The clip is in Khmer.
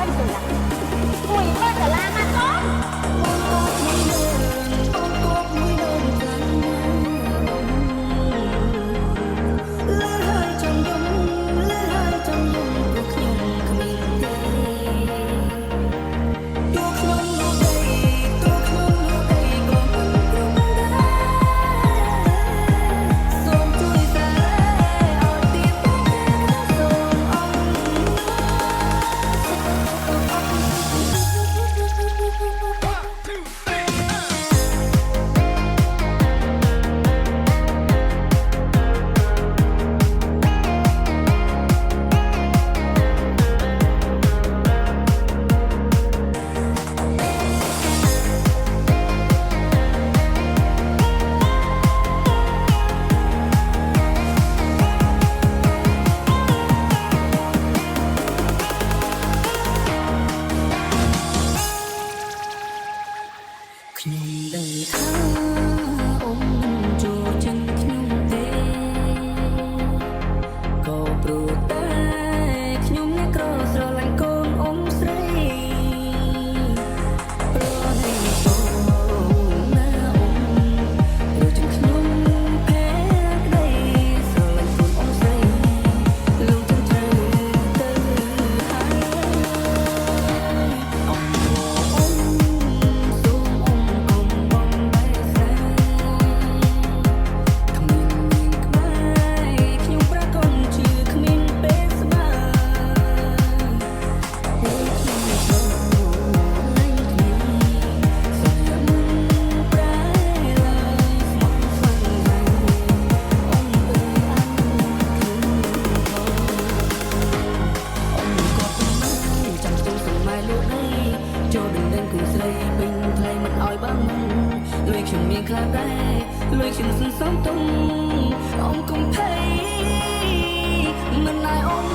យទៅណាមួយមើលដុល្លារមកកូនខ្ញុំដឹងថាអ៊ំចូលចិត្តខ្ញុំទេក៏ព្រោះតែខ្ញុំអ្នកក្រស្រឡាញ់កូនអ៊ំស្រីព្រោះតែអូនណាអ៊ំព្រោះចឹងខ្ញុំភ័ក្រក្តីស្រឡាញ់កូនអ៊ំស្រីលោកចឹងត្រូវទៅហើយអ៊ំអ៊ំសូមអ៊ំចូលដណ្ដឹងគូស្រីពេញថ្លៃមិនអោយបងលួយខ្ញុំមានខ្លាំងដែរលួយខ្ញុំសន្សំទុំអ៊ំកុំភ័យមិនឲ្យអ៊ំ